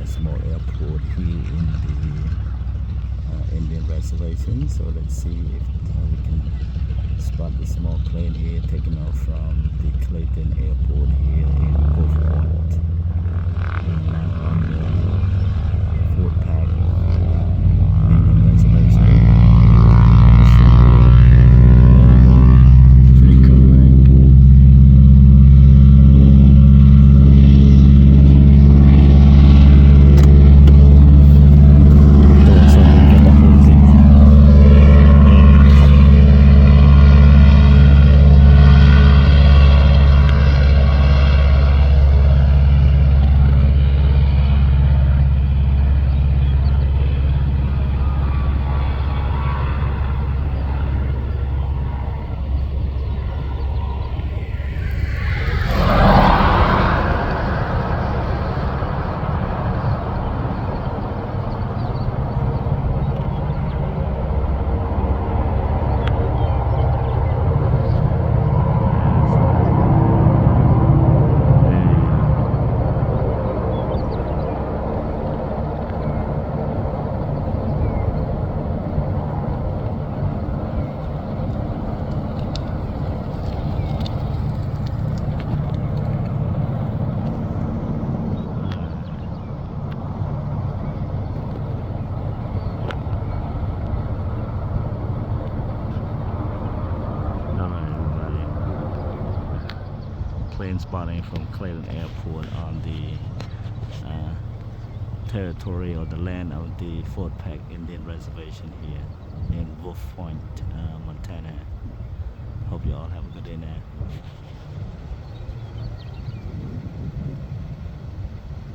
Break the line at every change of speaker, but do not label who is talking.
a small airport here in the Indian Reservation. So let's see if we can spot the small plane here taking off from the Clayton airport here in Wolf Point. Now on the Fort Pack Indian Reservation. Pretty cool, right? Plane spotting from Clayton Airport on the territory or the land of the Fort Peck Indian Reservation here in Wolf Point, Montana. Hope you all have a good day now.